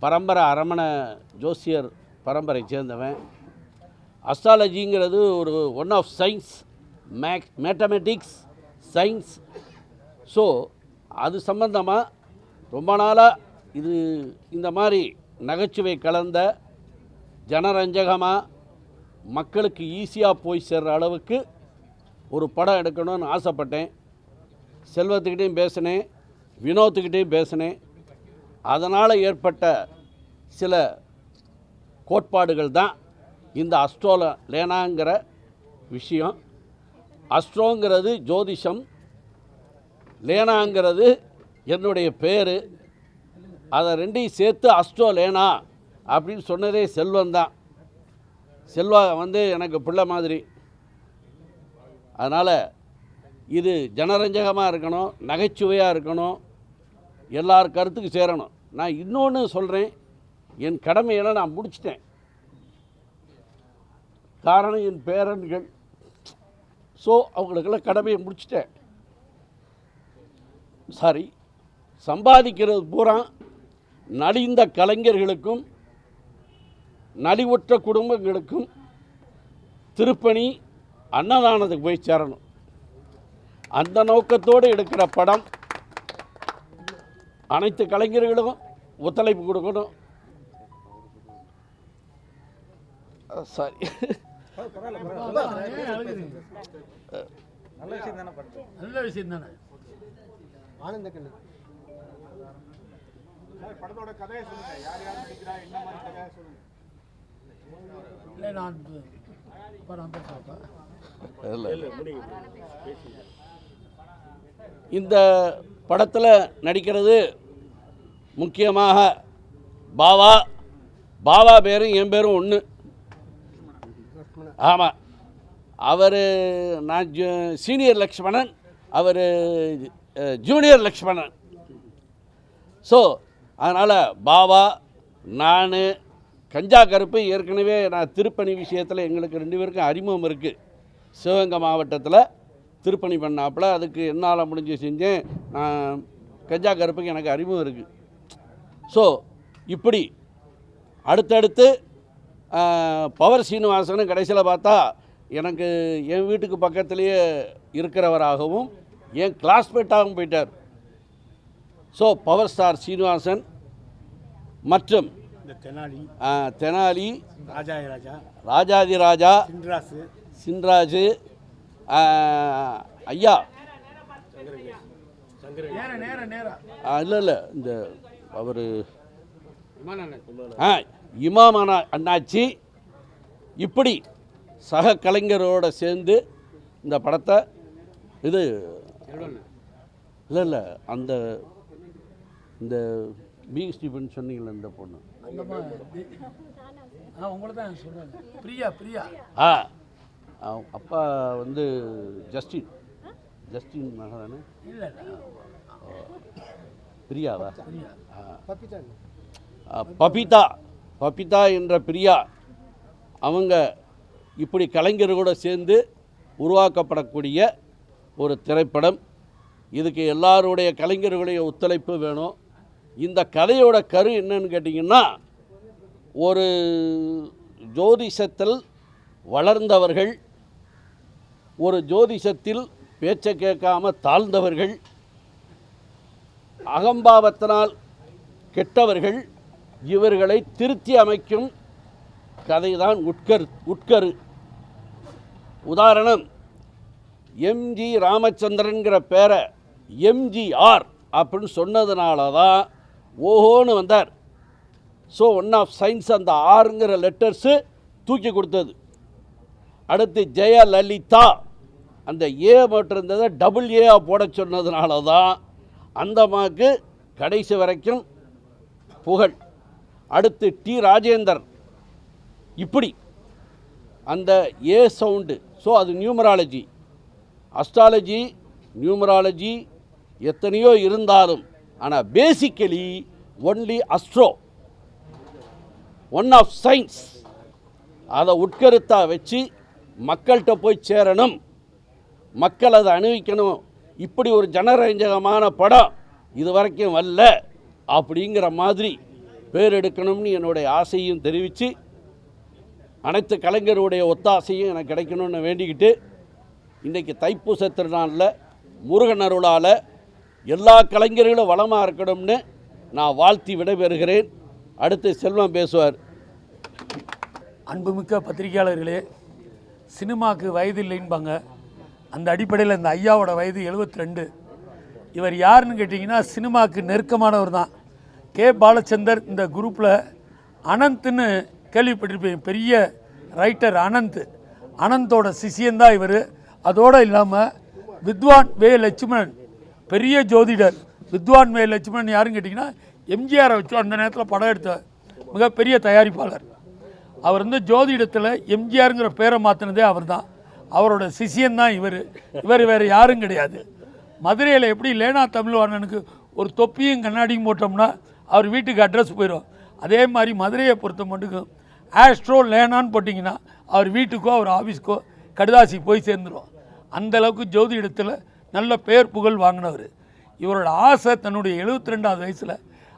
பரம்பரை அரமண ஜோசியர் பரம்பரை சேர்ந்தவன். அஸ்ட்ராலஜிங்கிறது ஒரு one of science, mathematics science. So அது சம்பந்தமாக ரொம்ப நாளாக இது இந்த மாதிரி நகைச்சுவை கலந்த ஜனரஞ்சகமாக மக்களுக்கு ஈஸியாக போய் சேர்கிற அளவுக்கு ஒரு படம் எடுக்கணும்னு ஆசைப்பட்டேன். செல்வத்துக்கிட்டையும் பேசினேன், வினோத்துக்கிட்டையும் பேசினேன். அதனால் ஏற்பட்ட சில கோட்பாடுகள் தான் இந்த லேனாங்கிற விஷயம். அஸ்ட்ரோங்கிறது ஜோதிஷம், லேனாங்கிறது என்னுடைய பேர். அதை ரெண்டையும் சேர்த்து லேனா அப்படின்னு சொன்னதே செல்வந்தான். செல்வா எனக்கு பிள்ளை மாதிரி. அதனால் இது ஜனரஞ்சகமாக இருக்கணும், நகைச்சுவையாக இருக்கணும், எல்லார் கருத்துக்கு சேரணும். நான் இன்னொன்று சொல்கிறேன், என் கடமையெல்லாம் நான் முடிச்சிட்டேன். காரணம் என் பேரன்கள். ஸோ அவங்களுக்கெல்லாம் கடமையை முடிச்சிட்டேன். சாரி, சம்பாதிக்கிறது பூரா நலிந்த கலைஞர்களுக்கும் நலிவுற்ற குடும்பங்களுக்கும் திருப்பணி அன்னதானத்துக்கு போய் சேரணும். அந்த நோக்கத்தோடு எடுக்கிற படம். அனைத்து கலைஞர்களும் ஒத்துழைப்பு கொடுக்கணும். சாரி, நல்ல விஷயம் தானே. படத்தோட கதையை சொல்லுங்க. யார் யார் நடிக்கிறா, என்ன மாதிரி கதையை சொல்லுங்க. இல்லை நான் இந்த படத்தில் நடிக்கிறது முக்கியமாக பாவா பேரும் என் பேரும் ஒன்று. ஆமாம், அவர் நான் சீனியர் லக்ஷ்மணன், அவர் ஜூனியர் லக்ஷ்மணன். ஸோ அதனால் பாவா, நான், கஞ்சா கருப்பு ஏற்கனவே நான் திருப்பணி விஷயத்தில் எங்களுக்கு 2 பேருக்கும் அறிமுகம் இருக்குது. சிவகங்கை மாவட்டத்தில் திருப்பணி பண்ணாப்புல அதுக்கு என்னால் முடிஞ்சு செஞ்சேன். நான் கஞ்சா கருப்புக்கு எனக்கு அறிமுகம் இருக்குது. ஸோ இப்படி அடுத்தடுத்து பவர் சீனிவாசன் கடைசியில் பார்த்தா எனக்கு என் வீட்டுக்கு பக்கத்துலேயே இருக்கிறவராகவும் என் கிளாஸ்மேட்டாகவும் போயிட்டார். ஸோ பவர் ஸ்டார் சீனிவாசன் மற்றும் தெனாலி, ராஜாதி ராஜா, சின்ராஜு, ஐயா இல்லை இந்த அவர் இமாமான அண்ணாச்சி, இப்படி சக கலைஞரோடு சேர்ந்து இந்த படத்தை இது இல்லை அந்த இந்த பி ஸ்டீபன் சொன்னீங்களே இந்த பொண்ணு, அப்பா ஜஸ்டின் மகதானே, பிரியாவா, பபிதா என்ற பிரியா, அவங்க இப்படி கலைஞர்களோடு சேர்ந்து உருவாக்கப்படக்கூடிய ஒரு திரைப்படம். இதுக்கு எல்லாருடைய கலைஞர்களுடைய ஒத்துழைப்பு வேணும். இந்த கதையோட கரு என்னன்னு கேட்டிங்கன்னா, ஒரு ஜோதிஷத்தில் வளர்ந்தவர்கள், ஒரு ஜோதிஷத்தில் பேச்சை கேட்காம தாழ்ந்தவர்கள், அகம்பாவத்தினால் கெட்டவர்கள், இவர்களை திருத்தி அமைக்கும் கதைதான் உட்கரு. உதாரணம், எம்ஜி ராமச்சந்திரன்கிற பேரை எம்ஜிஆர் அப்படின்னு சொன்னதுனால தான் ஓஹோன்னு வந்தார். ஸோ ஒன் ஆஃப் சயின்ஸ் அந்த ஆறுங்கிற லெட்டர்ஸு தூக்கி கொடுத்தது. அடுத்து ஜெயலலிதா, அந்த ஏ மட்டும் இருந்ததை டபுள் ஏ போட சொன்னதுனால தான் அந்த அம்மாவுக்கு கடைசி வரைக்கும் புகழ். அடுத்து டி ராஜேந்தர், இப்படி அந்த ஏ சவுண்டு. ஸோ அது நியூமராலஜி, அஸ்ட்ராலஜி, நியூமராலஜி எத்தனையோ இருந்தாலும், ஆனால் basically only astro, one of science. அதை உட்கருத்தாக வச்சு மக்கள்கிட்ட போய் சேரணும், மக்கள் அதை அனுபவிக்கணும். இப்படி ஒரு ஜனரஞ்சகமான படம் இது வரைக்கும் வரல அப்படிங்கிற மாதிரி பேர் எடுக்கணும்னு என்னுடைய ஆசையும் தெரிவித்து அனைத்து கலைஞருடைய ஒத்தாசையும் எனக்கு கிடைக்கணும்னு வேண்டிக்கிட்டு இன்றைக்கி தைப்பூச திருநாளில் முருகன் அருளால் எல்லா கலைஞர்களும் வளமாக இருக்கணும்னு நான் வாழ்த்தி விடைபெறுகிறேன். அடுத்து செல்வம் பேசுவார். அன்புமிக்க பத்திரிகையாளர்களே, சினிமாவுக்கு வயது இல்லைன்பாங்க. அந்த அடிப்படையில் இந்த ஐயாவோட வயது 72. இவர் யாருன்னு கேட்டிங்கன்னா சினிமாவுக்கு நெருக்கமானவர் தான். கே பாலச்சந்தர் இந்த குரூப்பில் அனந்த்னு கேள்விப்பட்டிருப்பேன். பெரிய ரைட்டர் அனந்தோட சிஷியன்தான் இவர். அதோடு இல்லாமல் வித்வான் வே லட்சுமணன், பெரிய ஜோதிடர். வித்வான் வே லட்சுமணன் யாருன்னு கேட்டிங்கன்னா எம்ஜிஆரை வச்சு அந்த நேரத்தில் படம் எடுத்த மிகப்பெரிய தயாரிப்பாளர். அவர் வந்து ஜோதிடத்தில் எம்ஜிஆருங்கிற பேரை மாற்றினதே அவர் தான். அவரோட சிஷியன்தான் இவர் வேறு யாரும் கிடையாது. மதுரையில் எப்படி லேனா தமிழ்வாணனுக்கு ஒரு தொப்பியும் கண்ணாடியும் போட்டோம்னா அவர் வீட்டுக்கு அட்ரஸ் போயிடும், அதே மாதிரி மதுரையை பொறுத்த மட்டுக்கும் ஆஸ்ட்ரோ லேனான்னு போட்டிங்கன்னா அவர் வீட்டுக்கோ அவர் ஆஃபீஸ்க்கோ கடுதாசி போய் சேர்ந்துடும். அந்தளவுக்கு ஜோதிடத்தில் நல்ல பேர் புகழ் வாங்கினவர். இவரோட ஆசை தன்னுடைய 72வது வயசில்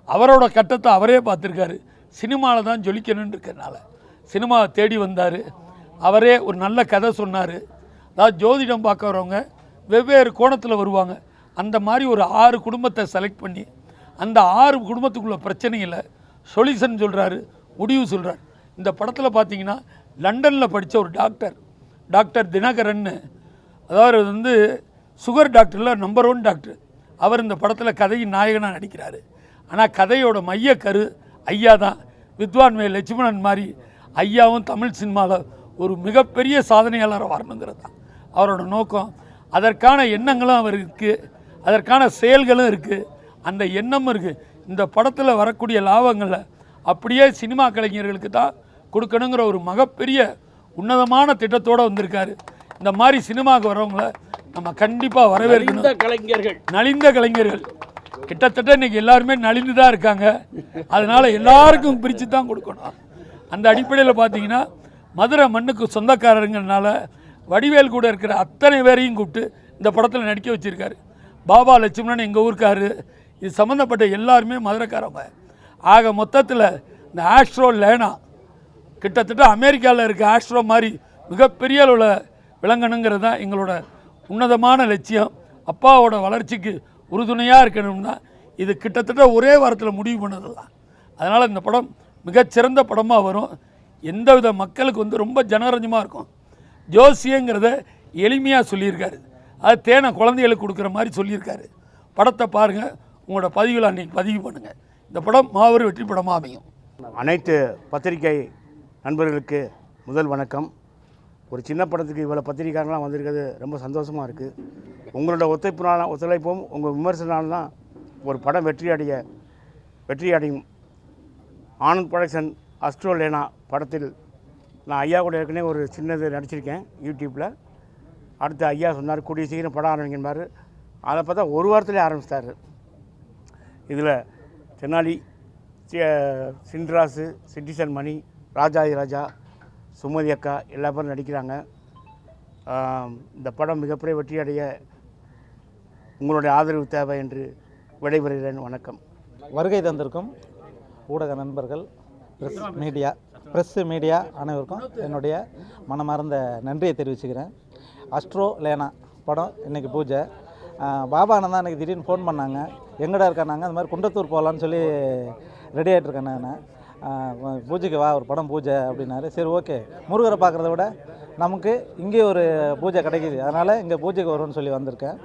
அவரோட கட்டத்தை அவரே பார்த்துருக்காரு. சினிமாவில் தான் ஜொலிக்கணும்னு இருக்கிறனால சினிமாவை தேடி வந்தார். அவரே ஒரு நல்ல கதை சொன்னார். அதாவது ஜோதிடம் பார்க்க வரவங்க வெவ்வேறு கோணத்தில் வருவாங்க. அந்த மாதிரி ஒரு 6 குடும்பத்தை செலக்ட் பண்ணி அந்த 6 குடும்பத்துக்குள்ள பிரச்சனையில் சொல்யூஷன் சொல்கிறாரு, முடிவு சொல்கிறார். இந்த படத்தில் பார்த்தீங்கன்னா லண்டனில் படித்த ஒரு டாக்டர் தினகரன்னு, அதாவது வந்து சுகர் டாக்டரில் நம்பர் 1 டாக்டர். அவர் இந்த படத்தில் கதையின் நாயகனாக நடிக்கிறாரு. ஆனால் கதையோட மையக்கரு ஐயா தான். வித்வான் வே லட்சுமணன் மாதிரி ஐயாவும் தமிழ் சினிமாவில் ஒரு மிகப்பெரிய சாதனையாளராக வரணுங்கிறது தான் அவரோட நோக்கம். அதற்கான எண்ணங்களும் அவர் இருக்குது, அதற்கான செயல்களும் இருக்குது, அந்த எண்ணமும் இருக்குது. இந்த படத்தில் வரக்கூடிய லாபங்களில் அப்படியே சினிமா கலைஞர்களுக்கு தான் கொடுக்கணுங்கிற ஒரு மிகப்பெரிய உன்னதமான திட்டத்தோடு வந்திருக்காரு. இந்த மாதிரி சினிமாவுக்கு வரவங்கள நம்ம கண்டிப்பாக வரவேற்கணும். நலிந்த கலைஞர்கள் கிட்டத்தட்ட இன்றைக்கி எல்லாருமே நலிந்து தான் இருக்காங்க. அதனால் எல்லாருக்கும் பிரித்து தான் கொடுக்கணும். அந்த அடிப்படையில் பார்த்தீங்கன்னா மதுரை மண்ணுக்கு சொந்தக்காரருங்கிறனால வடிவேல் கூட இருக்கிற அத்தனை பேரையும் கூப்பிட்டு இந்த படத்தில் நடிக்க வச்சுருக்காரு. பாபா லட்சுமணன் எங்கள் ஊருக்காரு. இது சம்மந்தப்பட்ட எல்லாருமே மதுரைக்காரங்க. ஆக மொத்தத்தில் இந்த ஆஸ்ட்ரோ லேனா கிட்டத்தட்ட அமெரிக்காவில் இருக்க ஆஸ்ட்ரோ மாதிரி மிகப்பெரிய அளவில் விளங்கணுங்கிறது தான் எங்களோட உன்னதமான லட்சியம். அப்பாவோட வளர்ச்சிக்கு உறுதுணையாக இருக்கணும்னா இது கிட்டத்தட்ட ஒரே வாரத்தில் முடிவு பண்ணது தான். அதனால் இந்த படம் மிகச்சிறந்த படமாக வரும். எந்தவித மக்களுக்கு வந்து ரொம்ப ஜனரஞ்சமாக இருக்கும். ஜோசியங்கிறத எளிமையாக சொல்லியிருக்காரு. அது தேனை குழந்தைகளுக்கு கொடுக்குற மாதிரி சொல்லியிருக்காரு. படத்தை பாருங்கள், உங்களோட பதிவில் அன்றைக்கி பதிவு பண்ணுங்கள். இந்த படம் மாபெரும் வெற்றி படமாக அமையும். அனைத்து பத்திரிகை நண்பர்களுக்கு முதல் வணக்கம். ஒரு சின்ன படத்துக்கு இவ்வளோ பத்திரிகைக்காரங்களாம் வந்திருக்கிறது ரொம்ப சந்தோஷமாக இருக்குது. உங்களோட ஒத்துழைப்பும் உங்கள் விமர்சனாலும் தான் ஒரு படம் வெற்றி அடையும். ஆனந்த் ப்ரொடக்ஷன் ஆஸ்ட்ரோ லேனா படத்தில் நான் ஐயா கூட ஏற்கனவே ஒரு சின்னது நடிச்சிருக்கேன் யூடியூப்பில். அடுத்து ஐயா சொன்னார் கூடிய சீக்கிரம் படம் ஆரம்பிக்கின்றார். அதை பார்த்தா ஒரு வாரத்திலே ஆரம்பிச்சிட்டார். இதில் தென்னாலி, சின்ராசு, சிட்டிசன் மணி, ராஜா, சுமதி அக்கா எல்லா பேரும் நடிக்கிறாங்க. இந்த படம் மிகப்பெரிய வெற்றி அடைய உங்களுடைய ஆதரவு தேவை என்று விடைபெறுகிறேன். வணக்கம். வருகை தந்திருக்கும் ஊடக நண்பர்கள், ப்ரெஸ் மீடியா அனைவருக்கும் என்னுடைய மனமார்ந்த நன்றியை தெரிவிச்சுக்கிறேன். ஆஸ்ட்ரோ லேனா படம் இன்றைக்கி பூஜை. பாபா அண்ணன் தான் இன்றைக்கி திடீர்னு ஃபோன் பண்ணாங்க, எங்கடா இருக்கானாங்க, அந்த மாதிரி குன்றத்தூர் போகலான்னு சொல்லி ரெடி ஆகிட்ருக்கேன் நான். பூஜைக்கு வா, ஒரு படம் பூஜை அப்படின்னாரு. சரி ஓகே, முருகரை பார்க்குறத விட நமக்கு இங்கே ஒரு பூஜை கிடைக்கிது, அதனால் இங்கே பூஜைக்கு வரும்னு சொல்லி வந்திருக்கேன்.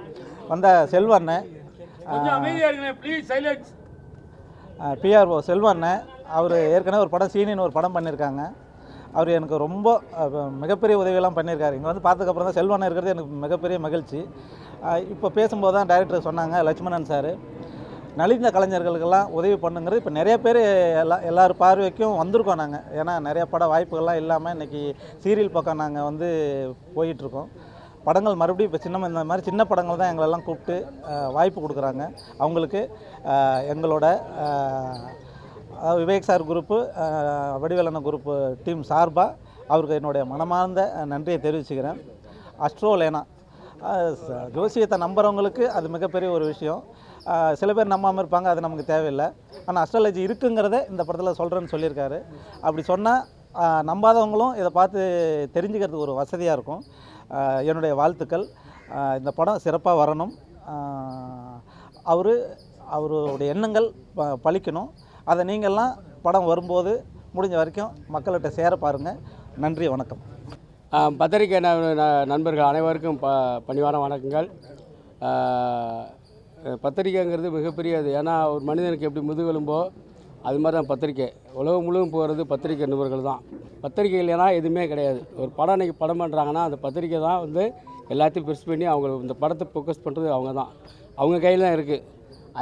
வந்த செல்வண்ணன், பிஆர்ஓ செல்வண்ணன், அவர் ஏற்கனவே ஒரு படம் சீனின்னு ஒரு படம் பண்ணியிருக்காங்க. அவர் எனக்கு ரொம்ப மிகப்பெரிய உதவியெல்லாம் பண்ணியிருக்காரு. இங்கே வந்து பார்த்ததுக்கப்புறம் தான் செல்வண்ணன் இருக்கிறது எனக்கு மிகப்பெரிய மகிழ்ச்சி. இப்போ பேசும்போது தான் டைரக்டர் சொன்னாங்க, லட்சுமணன் சார் நலிந்த கலைஞர்களுக்கெல்லாம் உதவி பண்ணுங்கிறது. இப்போ நிறைய பேர் எல்லார் பார்வைக்கும் வந்திருக்கோம் நாங்கள். ஏன்னா நிறைய பட வாய்ப்புகள்லாம் இல்லாமல் இன்றைக்கி சீரியல் பக்கம் நாங்கள் வந்து போயிட்டுருக்கோம். படங்கள் மறுபடியும் இப்போ இந்த மாதிரி சின்ன படங்கள் தான் எங்களெல்லாம் கூப்பிட்டு வாய்ப்பு கொடுக்குறாங்க. அவங்களுக்கு எங்களோட விவேக் சார் குரூப்பு, வடிவேலண்ண குரூப்பு டீம் சார்பாக அவருக்கு என்னுடைய மனமார்ந்த நன்றியை தெரிவிச்சுக்கிறேன். ஆஸ்ட்ரோ லேனா ஜோசியத்தை நம்புறவங்களுக்கு அது மிகப்பெரிய ஒரு விஷயம். சில பேர் நம்பாமல் இருப்பாங்க, அது நமக்கு தேவையில்லை. ஆனால் அஸ்ட்ராலஜி இருக்குங்கிறத இந்த படத்தில் சொல்கிறேன்னு சொல்லியிருக்காரு. அப்படி சொன்னால் நம்பாதவங்களும் இதை பார்த்து தெரிஞ்சுக்கிறதுக்கு ஒரு வசதியாக இருக்கும். என்னுடைய வாழ்த்துக்கள். இந்த படம் சிறப்பாக வரணும். அவருடைய எண்ணங்கள் பலிக்கணும். அதை நீங்கள்லாம் படம் வரும்போது முடிஞ்ச வரைக்கும் மக்கள்கிட்ட சேர பாருங்கள். நன்றி, வணக்கம். பத்திரிகை நண்பர்கள் அனைவருக்கும் பணிவான வணக்கங்கள். பத்திரிக்கைங்கிறது மிகப்பெரியது. ஏன்னா ஒரு மனிதனுக்கு எப்படி முதுகெலும்போ அது மாதிரி தான் பத்திரிக்கை. உலகம் முழுவதும் போகிறது பத்திரிக்கை நிருபர்கள் தான். பத்திரிக்கை இல்லைன்னா எதுவுமே கிடையாது. ஒரு படம் இன்றைக்கி படம் பண்ணுறாங்கன்னா அந்த பத்திரிக்கை தான் வந்து எல்லாத்தையும் பெருசு பண்ணி அவங்க இந்த படத்தை ஃபோக்கஸ் பண்ணுறது அவங்க தான், அவங்க கையில் தான் இருக்குது.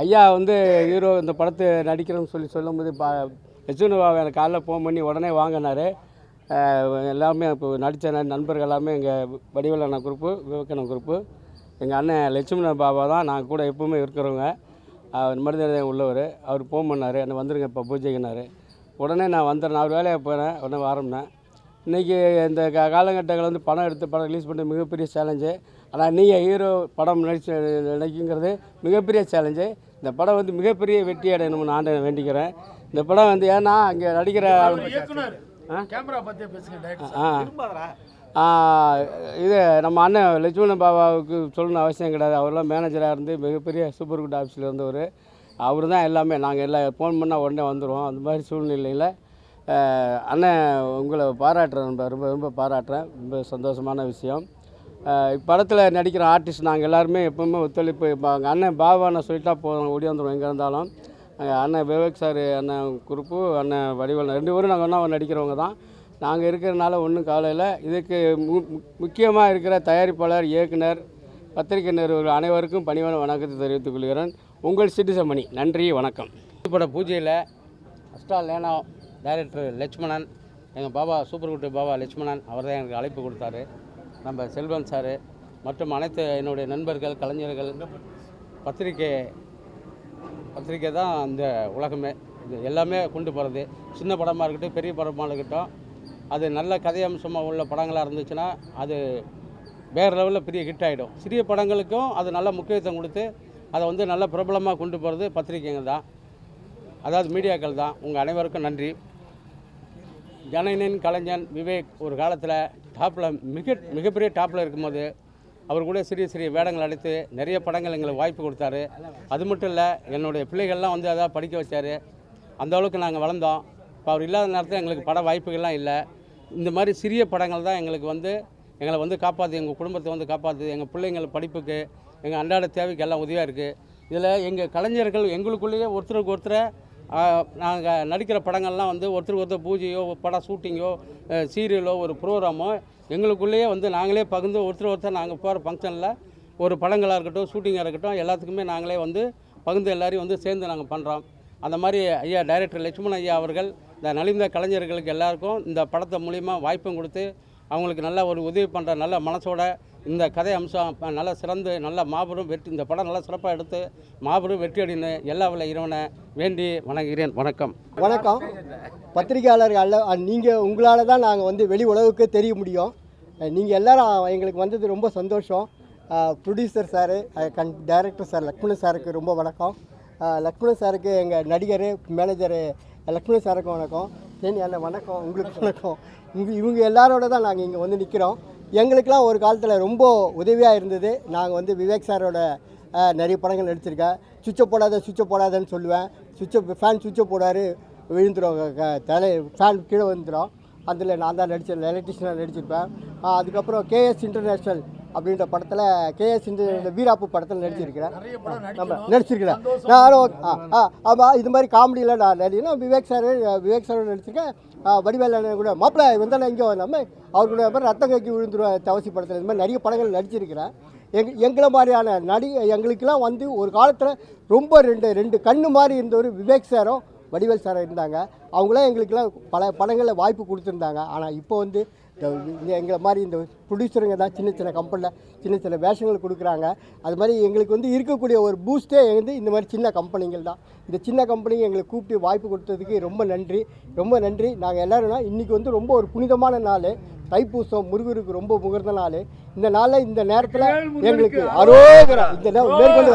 ஐயா வந்து ஹீரோ இந்த படத்தை நடிக்கிறோன்னு சொல்லும்போது லட்சுமணபாபு எனக்கு காலைல ஃபோன் பண்ணி உடனே வாங்கினார். எல்லாமே இப்போ நடித்த நண்பர்கள் எல்லாமே எங்கள் வடிவேலண்ணா குரூப்பு, விவேகானந்த குரூப்பு, எங்கள் அண்ணன் லட்சுமண பாபா தான் நாங்கள் கூட எப்போவுமே இருக்கிறவங்க. அவர் மனிதனை உள்ளவர். அவர் ஃபோன் பண்ணார், என்ன வந்துடுங்க இப்போ பூஜைக்குனார். உடனே நான் வந்துடுறேன். அவர் வேலையை போனேன், உடனே ஆரம்பினேன். இன்றைக்கி இந்த காலகட்டங்கள் வந்து படம் எடுத்து படம் ரிலீஸ் பண்ணி மிகப்பெரிய சேலஞ்சு. ஆனால் நீங்கள் ஹீரோ படம் நடிக்குங்கிறது மிகப்பெரிய சேலஞ்சு. இந்த படம் வந்து மிகப்பெரிய வெற்றி அடையணும்னு நான் வேண்டிக்கிறேன். இந்த படம் வந்து ஏன்னா அங்கே நடிக்கிற இது நம்ம அண்ணன் லட்சுமண பாபாவுக்கு சொல்லணும்னு அவசியம் கிடையாது. அவரெல்லாம் மேனேஜராக இருந்து மிகப்பெரிய சூப்பர் குட் ஆஃபீஸில் இருந்தவர். அவர் தான் எல்லாமே. நாங்கள் எல்லாம் ஃபோன் பண்ணால் உடனே வந்துடுவோம். அந்த மாதிரி சூழ்நிலையில் அண்ணன் உங்களை பாராட்டுறேன், ரொம்ப ரொம்ப பாராட்டுறேன். ரொம்ப சந்தோஷமான விஷயம். படத்தில் நடிக்கிற ஆர்டிஸ்ட் நாங்கள் எல்லாருமே எப்போவுமே ஒத்துழைப்பு. இப்போ எங்கள் அண்ணன் பாபான்னு சொல்லிட்டா போதும், ஓடி வந்துடுவோம் எங்கே இருந்தாலும். அண்ணன் விவேக் சார், அண்ணன் குரூப்பு, அண்ணன் வடிவேல் 2 பேரும் நாங்கள் ஒன்றா நடிக்கிறவங்க தான். நாங்கள் இருக்கிறனால ஒன்றும் காலையில் இதுக்கு முக்கியமாக இருக்கிற தயாரிப்பாளர், இயக்குனர், பத்திரிகை நிறுவனர் அனைவருக்கும் பணிவான வணக்கத்தை தெரிவித்துக் கொள்கிறேன். உங்கள் சிட்டிசமணி. நன்றி, வணக்கம். பட பூஜையில் அஸ்ட்ராலேனா டைரக்டர் லட்சுமணன், எங்கள் பாபா சூப்பர் குட்டு பாபா லட்சுமணன் அவர் தான் எனக்கு அழைப்பு கொடுத்தாரு. நம்ம செல்வன் சார் மற்றும் அனைத்து என்னுடைய நண்பர்கள், கலைஞர்கள். பத்திரிக்கை தான் அந்த உலகமே. இது எல்லாமே கொண்டு போகிறது. சின்ன படமாக இருக்கட்டும், பெரிய படமாக இருக்கட்டும், அது நல்ல கதை அம்சமாக உள்ள படங்களாக இருந்துச்சுன்னா அது வேறு லெவலில் பெரிய ஹிட் ஆகிடும். சிறிய படங்களுக்கும் அது நல்ல முக்கியத்துவம் கொடுத்து அதை வந்து நல்ல பிரபலமாக கொண்டு போகிறது பத்திரிக்கைங்க தான், அதாவது மீடியாக்கள் தான். உங்கள் அனைவருக்கும் நன்றி. ஜனனின் கலைஞன் விவேக் ஒரு காலத்தில் டாப்பில் மிகப்பெரிய டாப்பில் இருக்கும்போது அவர் கூட சிறிய வேடங்கள் அடித்து நிறைய படங்கள் எங்களுக்கு வாய்ப்பு கொடுத்தாரு. அது மட்டும் இல்லை, என்னுடைய பிள்ளைகள்லாம் வந்து அதாவது படிக்க வச்சார். அந்த அளவுக்கு நாங்கள் வளர்ந்தோம். இப்போ அவர் இல்லாத நேரத்தில் எங்களுக்கு பட வாய்ப்புகள்லாம் இல்லை. இந்த மாதிரி சிறிய படங்கள் தான் எங்களுக்கு வந்து எங்களை வந்து காப்பாற்று, எங்கள் குடும்பத்தை வந்து காப்பாற்று, எங்கள் பிள்ளைங்கள் படிப்புக்கு, எங்கள் அன்றாட தேவைக்கு எல்லாம் உதவியாக இருக்குது. இதில் எங்கள் கலைஞர்கள் எங்களுக்குள்ளேயே ஒருத்தருக்கு ஒருத்தரை நாங்கள் நடிக்கிற படங்கள்லாம் வந்து ஒருத்தருக்கு ஒருத்தர் பூஜையோ, படம் ஷூட்டிங்கோ, சீரியலோ, ஒரு ப்ரோக்ராமோ எங்களுக்குள்ளேயே வந்து நாங்களே பகிர்ந்து ஒருத்தர் நாங்கள் போகிற ஃபங்க்ஷனில் ஒரு படங்களாக இருக்கட்டும், ஷூட்டிங்காக இருக்கட்டும், எல்லாத்துக்குமே நாங்களே வந்து பகிர்ந்து எல்லாரையும் வந்து சேர்ந்து நாங்கள் பண்ணுறோம். அந்த மாதிரி ஐயா டைரக்டர் லட்சுமணன் ஐயா அவர்கள் இந்த நலிந்த கலைஞர்களுக்கு எல்லாருக்கும் இந்த படத்தை மூலிமா வாய்ப்பும் கொடுத்து அவங்களுக்கு நல்ல ஒரு உதவி பண்ணுற நல்ல மனசோட இந்த கதை அம்சம் நல்லா சிறந்து நல்ல மாபெரும் வெற்றி, இந்த படம் நல்லா சிறப்பாக எடுத்து மாபெரும் வெற்றி அடைன்னு எல்லா வல்ல இறைவனை வேண்டி வணங்குகிறேன். வணக்கம். வணக்கம். பத்திரிகையாளர்கள் நீங்கள் உங்களால் தான் நாங்கள் வந்து வெளி உலகுக்கு தெரிய முடியும். நீங்கள் எல்லோரும் எங்களுக்கு வந்தது ரொம்ப சந்தோஷம். Producer sir, director sir Lakshmanan சாருக்கு ரொம்ப வணக்கம். லக்ஷ்மணன் சாருக்கு, எங்கள் நடிகர் மேனேஜர் லக்ஷ்மணன் சாருக்கு வணக்கம். சரி அண்ணன் வணக்கம். உங்களுக்கு வணக்கம். இவங்க எல்லாரோட தான் நாங்கள் இங்கே வந்து நிற்கிறோம். எங்களுக்கெல்லாம் ஒரு காலத்தில் ரொம்ப உதவியாக இருந்தது. நாங்கள் வந்து விவேக் சாரோட நிறைய படங்கள் நடிச்சிருக்கேன். சுவிட்சை போடாதன்னு சொல்லுவேன். ஃபேன் சுவிட்சை போடாரு விழுந்துடும், ஃபேன் கீழே வந்துடும். அதில் நான் தான் எலக்ட்ரிஷியனாக நடிச்சிருப்பேன். அதுக்கப்புறம் கேஎஸ் இன்டர்நேஷ்னல் அப்படின்ற படத்தில், கேஎஸ் வீராப்பு படத்தில் நடிச்சிருக்கிறேன். நானும் ஆமாம், இது மாதிரி காமெடியில் நான் நடிக்கிறேன். விவேக் சாரோட நடிச்சிருக்கேன். வடிவேலு கூட மாப்பிள்ளை வந்தாலும் இங்கே நம்ம அவர் கூட மாதிரி ரத்தம் கக்கி விழுந்துருவேன் தவசி படத்தில். இது மாதிரி நிறைய படங்கள் நடிச்சிருக்கிறேன். எங்களை மாதிரியான எங்களுக்கெல்லாம் வந்து ஒரு காலத்தில் ரொம்ப ரெண்டு கண்ணு மாதிரி இருந்தவர் விவேக் சாரும் வடிவேல் சாரும் இருந்தாங்க. அவங்களாம் எங்களுக்கெல்லாம் பல படங்களில் வாய்ப்பு கொடுத்துருந்தாங்க. ஆனால் இப்போ வந்து எங்களை மாதிரி இந்த ப்ரொடியூசருங்க தான் சின்ன சின்ன கம்பெனியில் சின்ன சின்ன வேஷங்கள் கொடுக்குறாங்க. அது மாதிரி எங்களுக்கு வந்து இருக்கக்கூடிய ஒரு பூஸ்ட்டே வந்து இந்த மாதிரி சின்ன கம்பெனிகள் தான். இந்த சின்ன கம்பெனிங்க எங்களை கூப்பிட்டு வாய்ப்பு கொடுத்ததுக்கு ரொம்ப நன்றி, ரொம்ப நன்றி. நாங்கள் எல்லோரும்னா இன்றைக்கி வந்து ரொம்ப ஒரு புனிதமான நாள், தைப்பூசம், முருகருக்கு ரொம்ப முகர்ந்த நாள். இந்த நாளில் இந்த நேரத்தில் எங்களுக்கு அரோகரா இந்த மேற்கொண்டு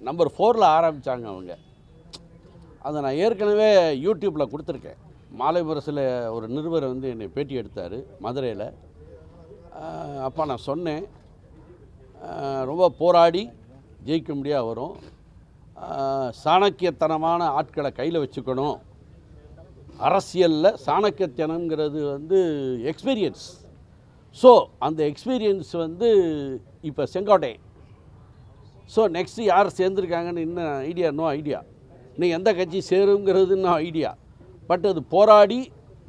நம்பர் 4ல் ஆரம்பித்தாங்க அவங்க. அதை நான் ஏற்கனவே யூடியூப்பில் கொடுத்துருக்கேன். மாலை முரசில் ஒரு நிருபர் வந்து என்னை பேட்டி எடுத்தார் மதுரையில். அப்போ நான் சொன்னேன், ரொம்ப போராடி ஜெயிக்க முடியாது வரும், சாணக்கியத்தனமான ஆட்களை கையில் வச்சுக்கணும். அரசியலில் சாணக்கியத்தனங்கிறது வந்து எக்ஸ்பீரியன்ஸ். ஸோ அந்த எக்ஸ்பீரியன்ஸ் வந்து இப்போ செங்கோட்டை. ஸோ நெக்ஸ்ட்டு யார் சேர்ந்துருக்காங்கன்னு இன்னும் ஐடியா, நோ ஐடியா. இன்னும் எந்த கட்சி சேருங்கிறது இன்னும் ஐடியா. பட் அது போராடி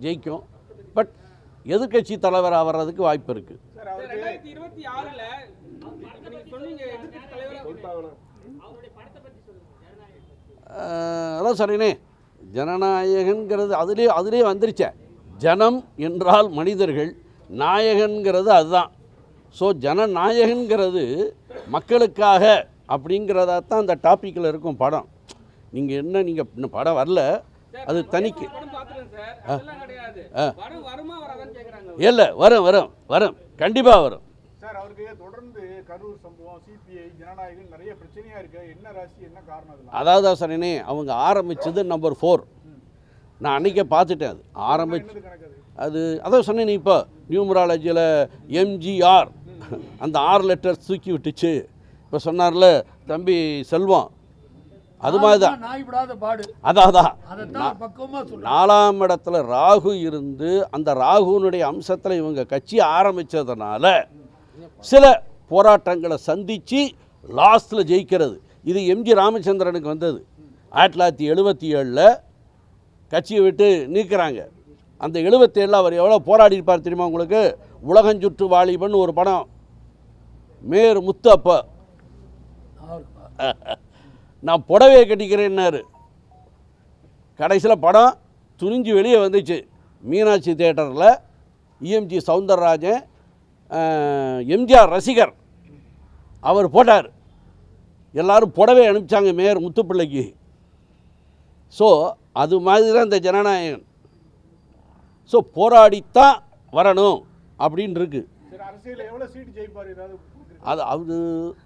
ஜெயிக்கும். பட் எதிர்கட்சி தலைவராக வர்றதுக்கு வாய்ப்பு இருக்குது. அதான் சொன்னேனே, ஜனநாயகங்கிறது அதிலே வந்துருச்சே. ஜனம் என்றால் மனிதர்கள், நாயகன்கிறது அதுதான். ஸோ ஜனநாயகன்கிறது மக்களுக்காக அப்படிங்கிறதான் அந்த டாப்பிக்கில் இருக்கும் படம். நீங்கள் இன்னும் படம் வரல, அது தனிக்கு இல்லை, வரும் கண்டிப்பாக வரும் சார். அவருக்கு தொடர்ந்து கரூர் சம்பவம், சிபிஐ, ஜனநாயகம் நிறைய பிரச்சனையாக இருக்குது. என்ன ராசி, என்ன காரணம்? அதாவது சொன்னேனே, அவங்க ஆரம்பித்தது நம்பர் 4. நான் அன்றைக்கே பார்த்துட்டேன். அது அதான் சொன்னேன். இப்போ நியூமராலஜியில் எம்ஜிஆர் அந்த 6 லெட்டர்ஸ் தூக்கி விட்டுச்சு. இப்போ சொன்னார்ல தம்பி செல்வம், அது மாதிரி தான். அதான் 4ஆம் இடத்துல ராகு இருந்து அந்த ராகுனுடைய அம்சத்தில் இவங்க கட்சி ஆரம்பித்ததுனால சில போராட்டங்களை சந்தித்து லாஸ்ட்டில் ஜெயிக்கிறது. இது எம்ஜி ராமச்சந்திரனுக்கு வந்தது. 1977 கட்சியை விட்டு நீக்கிறாங்க. அந்த 77 அவர் எவ்வளோ போராடி இருப்பார் தெரியுமா உங்களுக்கு? உலகஞ்சுற்று வாலிபன் ஒரு படம், மேர் முத்து. அப்போ நான் புடவையை கட்டிக்கிறேன்னாரு. கடைசியில் படம் துணிஞ்சு வெளியே வந்துச்சு. மீனாட்சி தியேட்டரில் இஎம்ஜி சவுந்தரராஜன், எம்ஜிஆர் ரசிகர், அவர் போட்டார். எல்லோரும் புடவை அனுப்பிச்சாங்க மேயர் முத்துப்பிள்ளைக்கு. ஸோ அது மாதிரி தான் இந்த ஜனநாயகன். ஸோ போராடித்தான் வரணும் அப்படின்னு இருக்கு. அது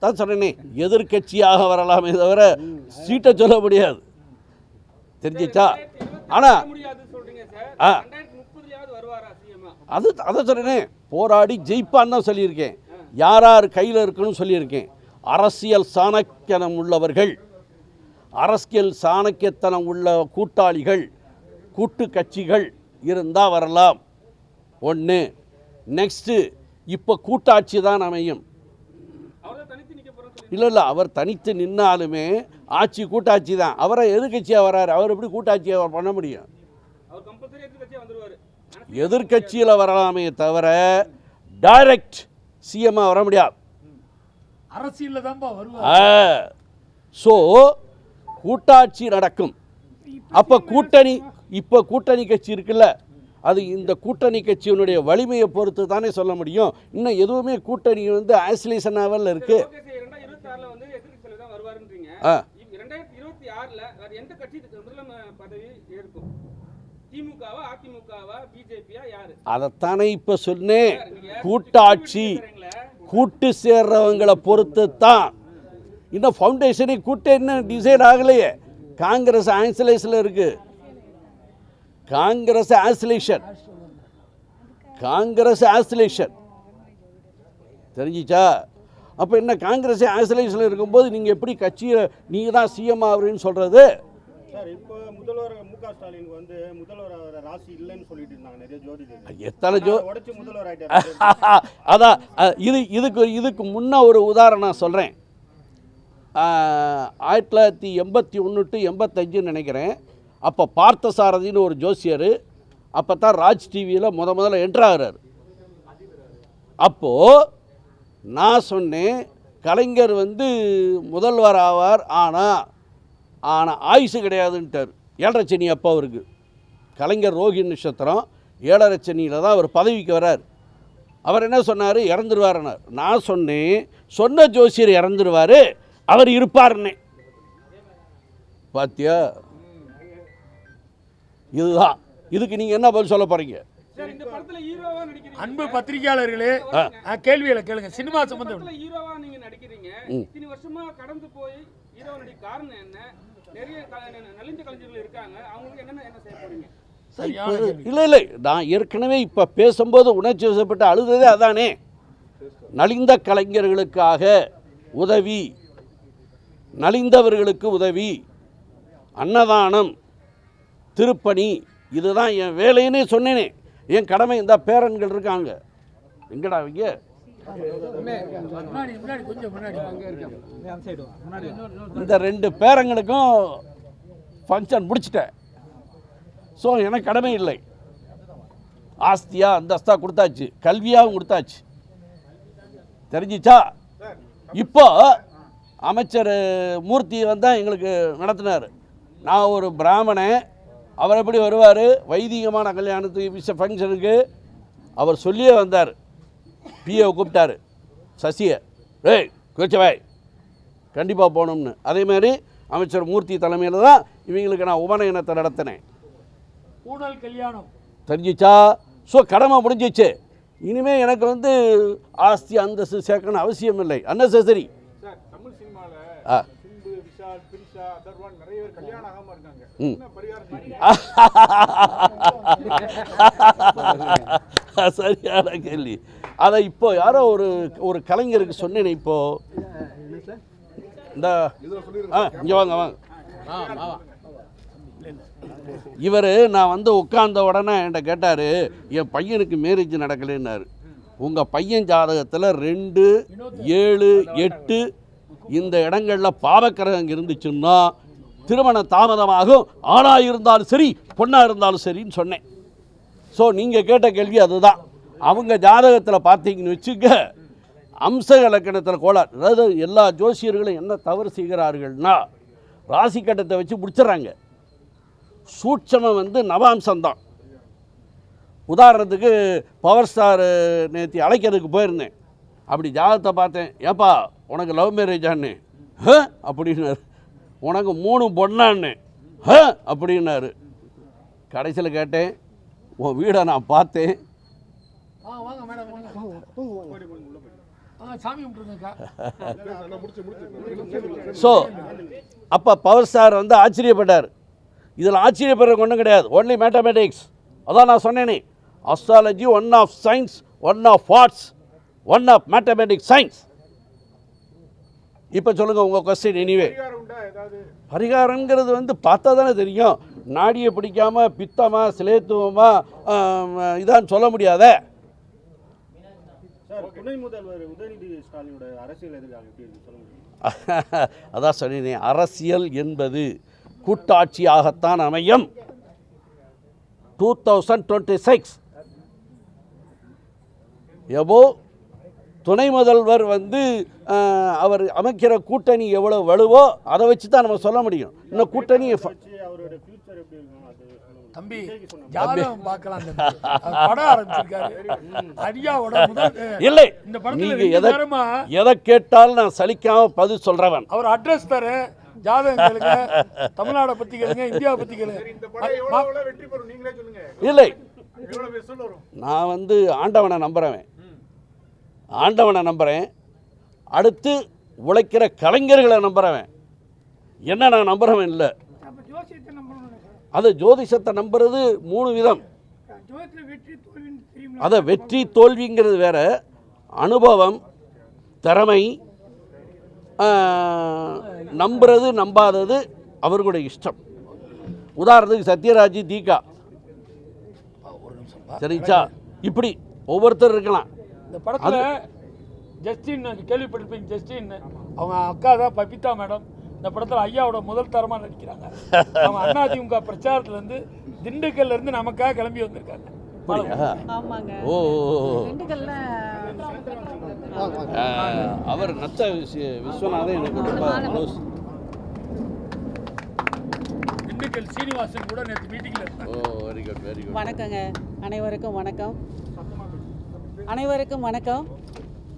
தான் சொன்னேனே, எதிர்கட்சியாக வரலாமே தவிர சீட்டை சொல்ல முடியாது. தெரிஞ்சிச்சா? ஆனால் அதை சொன்னேனே, போராடி ஜெயிப்பான்னு தான் சொல்லியிருக்கேன். யார் கையில் இருக்குன்னு சொல்லியிருக்கேன். அரசியல் சாணக்கியனம் உள்ளவர்கள், அரசியல் சாணக்கியத்தனம் உள்ள கூட்டாளிகள், கூட்டு கட்சிகள் இருந்தால் வரலாம். ஒன்று. நெக்ஸ்ட்டு, இப்போ கூட்டாட்சி தான் அமையும். இல்லை, அவர் தனித்து நின்னாலுமே ஆட்சி கூட்டாட்சி தான். அவரை எதிர்கட்சியாக வர்றாரு, அவர் எப்படி கூட்டாட்சியாக பண்ண முடியும்? எதிர்கட்சியில் வரலாமே தவிர டைரக்ட் சிஎம்மாக வர முடியாது. அரசியலில் தான். ஸோ கூட்டாட்சி நடக்கும். அப்போ கூட்டணி கட்சி இருக்குல்ல, அது இந்த கூட்டணி கட்சியினுடைய வலிமையை பொறுத்து தானே சொல்ல முடியும். இன்னும் எதுவுமே கூட்டணி வந்து ஐசோலேஷனாவில் இருக்குது. அதைத்தானே இப்போ சொன்னேன். கூட்டாட்சி கூட்டு சேர்றவங்களை பொறுத்து தான். இன்னும் ஃபவுண்டேஷனை கூட்ட இன்னும் டிசைட் ஆகலையே. காங்கிரஸ் ஐசோலேஷனில் இருக்குது. காங்கிரஸ் ஆசிலேஷன் தெரிஞ்சிச்சா? அப்போ என்ன, காங்கிரஸ் ஐசோலேஷனில் இருக்கும்போது நீங்கள் எப்படி கட்சியை நீங்கள் தான் சிஎம் ஆகுறீன்னு சொல்கிறது? சார், இப்போ முதல்வர் மு.க. ஸ்டாலின் வந்து முதல்வர் ராசி இல்லைன்னு சொல்லிட்டு இருந்தாங்க நிறைய ஜோதிடர்கள். எத்தனை உடைச்சு முதல்வர் ஆகிட்டார். அதான் இதுக்கு முன்ன ஒரு உதாரணம் சொல்கிறேன். 1981 to 85 நினைக்கிறேன். அப்போ பார்த்தசாரதின்னு ஒரு ஜோசியர் அப்போ தான் ராஜ் டிவியில் முதல்ல என்ட்ராகிறார். அப்போது நான் சொன்னேன், கலைஞர் வந்து முதல்வர் ஆவார், ஆனால் ஆயுசு கிடையாதுன்ட்டார். 7.5 சனி அப்போ அவருக்கு. கலைஞர் ரோஹி நட்சத்திரம், 7.5 சனியில் தான் அவர் பதவிக்கு வர்றார். அவர் என்ன சொன்னார்? இறந்துருவாருன்னார். நான் சொன்னேன், சொன்ன ஜோசியர் இறந்துருவார், அவர் இருப்பாருன்னே. பாத்தியா, இதுதான். இதுக்கு நீங்கள் என்ன பதில் சொல்ல போகிறீங்க? அன்பு பத்திரிகையாளர்களே, கேள்விகளை கேளுங்க. சினிமா சம்பந்தம் ஹீரோவா நீங்க நடிக்கிறீங்க, இத்தனை வருஷமா கடந்து போய் ஹீரோ நடிக்க காரணம் என்ன? நிறைய நலிந்த கலைஞர்கள் இருக்காங்க, அவங்களுக்கு என்ன செய்ய போறீங்க? இல்லை, நான் ஏற்கனவே இப்போ பேசும்போது உணர்ச்சி வசப்பட்டு அழுததே அதானே. நலிந்த கலைஞர்களுக்காக உதவி, நலிந்தவர்களுக்கு உதவி, அன்னதானம், திருப்பணி, இதுதான் என் வேலைன்னே சொன்னேனே. என் கடமை. இந்த பேரன்கள் இருக்காங்க, எங்கடா அவங்க? இந்த 2 பேரங்களுக்கும் ஃபங்க்ஷன் முடிச்சிட்டேன். ஸோ எனக்கு கடமை இல்லை. ஆஸ்தியா அந்தஸ்தா கொடுத்தாச்சு, கல்வியாகவும் கொடுத்தாச்சு. தெரிஞ்சிச்சா? இப்போ அமைச்சர் மூர்த்தி வந்தால் எங்களுக்கு நடத்தினார். நான் ஒரு பிராமணன், அவர் எப்படி வருவார் வைதிகமான கல்யாணத்துக்கு ஃபங்க்ஷனுக்கு? அவர் சொல்லியே வந்தார். பிஏவை கூப்பிட்டாரு, சசியை, ஏய் கோச்சவாய் கண்டிப்பாக போகணும்னு. அதேமாதிரி அமைச்சர் மூர்த்தி தலைமையில் தான் இவங்களுக்கு நான் உபநயனத்தை நடத்தினேன். ஊழல் கல்யாணம். தெரிஞ்சிச்சா? ஸோ கடமை முடிஞ்சிச்சு. இனிமேல் எனக்கு ஆஸ்தி அந்தஸ்து சேர்க்கணும் அவசியம் இல்லை. அன்னெசரி. சார், தமிழ் சினிமாவில் சிம்பு, விஷால், பிரிஷா, அதர்வான் நிறைய பேர் கல்யாணம் ஆகாம இருக்காங்க. என்ன பரிகாரம்? சரியான கேள்வி. அதை இப்போ யாரோ ஒரு கலைஞருக்கு சொன்னேன். இப்போ இந்த இங்கே வாங்க. இவர் நான் உட்கார்ந்த உடனே என்கிட்ட கேட்டார், என் பையனுக்கு மேரேஜ் நடக்கலைன்னாரு. உங்கள் பையன் ஜாதகத்தில் 2, 7, 8 இந்த இடங்களில் பாவக்கிரகம் இருந்துச்சுன்னா திருமணம் தாமதமாகும். ஆணாக இருந்தாலும் சரி, பொண்ணாக இருந்தாலும் சரின்னு சொன்னேன். ஸோ நீங்கள் கேட்ட கேள்வி அதுதான். அவங்க ஜாதகத்தில் பார்த்தீங்கன்னு வச்சுக்க, அம்ச இலக்கணத்தில் கோளாறு. அதாவது எல்லா ஜோசியர்களும் என்ன தவறு செய்கிறார்கள்னா, ராசி கட்டத்தை வச்சு முடிச்சிடறாங்க. சூட்சமம் நவாம்சம்தான். உதாரணத்துக்கு பவர் ஸ்டார் நேற்று அழைக்கிறதுக்கு போயிருந்தேன். அப்படி ஜாதகத்தை பார்த்தேன். ஏப்பா உனக்கு லவ் மேரேஜான்னு? அப்படின்னாரு. உனக்கு 3 பொண்ணான்னு? அப்படின்னாரு. கடைசியில் கேட்டேன், உன் வீடை நான் பார்த்தேன். ஸோ அப்போ பவர் ஸ்டார் ஆச்சரியப்பட்டார். இதில் ஆச்சரியப்படுறதுக்கு ஒன்றும் கிடையாது, ஒன்லி மேத்தமெட்டிக்ஸ். அதான் நான் சொன்னேனே, astrology one of science, one of arts, one of mathematics science. இப்போ சொல்லுங்கள் உங்கள் கொஸ்டின். எனிவே, பரிகாரங்கிறது பார்த்தா தானே தெரியும். நாடியை பிடிக்காமல் பித்தமா சிலேத்துவமா இதான்னு சொல்ல முடியாத. துணை முதல்வர் உதயநிதி ஸ்டாலினோட அரசியல் அதான் சொன்னேன், அரசியல் என்பது கூட்டாட்சியாகத்தான் அமையும். 2026 எவ்வளோ துணை முதல்வர் அவர் அமைக்கிற கூட்டணி எவ்வளோ வலுவோ அதை வச்சு தான் நம்ம சொல்ல முடியும். இன்னும் கூட்டணி தம்பி ஜாதகம் பார்க்கலாம். படம் ஆரம்பிச்சிருக்காரு ஐயாவோட முதல். இல்லை, நீங்க எதை கேட்டாலும் நான் சலிக்காம பதில் சொல்றவன். அவர் அட்ரஸ் தர ஜாதகம் கேளுங்க, தமிழ்நாடை பத்தி கேளுங்க, இந்தியாவை பத்தி கேளுங்க. இல்லை, நான் ஆண்டவனை நம்புறவன், ஆண்டவனை நம்புறேன். அடுத்து உழைக்கிற கலைஞர்களை நம்புறவன். என்ன நான் நம்புறவன் இல்லை. அது ஜோதிஷத்தை நம்புறது 3 விதம். அதை வெற்றி தோல்விங்கிறது வேற, அனுபவம், திறமை, நம்புறது நம்பாதது அவர்களுடைய இஷ்டம். உதாரணத்துக்கு சத்யராஜ், தீகா, சரிச்சா, இப்படி ஒவ்வொருத்தர் இருக்கலாம். இந்த படத்தில் ஜஸ்டின் கேள்விப்பட்டிருப்பீங்க. ஜஸ்டின் அவங்க அக்கா தான் பபிதா மேடம். இந்த படத்தில் ஐயாவோட முதல் தரமாக நடிக்கிறாங்க. அவங்க அதிமுக பிரச்சாரத்துலேருந்து திண்டுக்கல்லேருந்து நமக்காக கிளம்பி வந்திருக்காங்க. ஓ, அவர் நத்த விஸ்வநாதன் எனக்கு ரொம்ப க்ளோஸ். திண்டுக்கல் சீனிவாசன் கூட நேற்று மீட்டிங்கில் இருந்தாங்க. Very good very good. வணக்கங்க, அனைவருக்கும் வணக்கம். அனைவருக்கும் வணக்கம்.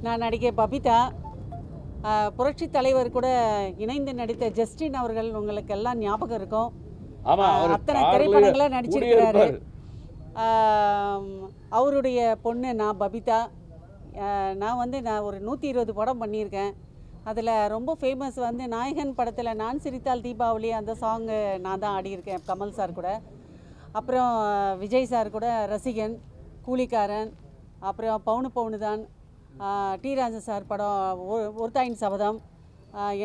நான் நடிகை பபிதா. புரட்சி தலைவர் கூட இணைந்து நடித்த ஜஸ்டின் அவர்கள் உங்களுக்கு எல்லாம் ஞாபகம் இருக்கும். அத்தனை திரைப்படங்களை நடிச்சிருக்கிறாரு. அவருடைய பொண்ணு நான் பபிதா. நான் ஒரு 120 படம் பண்ணியிருக்கேன். அதில் ரொம்ப ஃபேமஸ் நாயகன் படத்தில் நான் சிரித்தால் தீபாவளி அந்த சாங்கு நான் தான் ஆடியிருக்கேன் கமல் சார் கூட. அப்புறம் விஜய் சார் கூட ரசிகன், கூலிக்காரன், அப்புறம் பவுனு பவுனு தான், டி ராஜன் சார் படம் ஒருத்தாயின் சபதம்,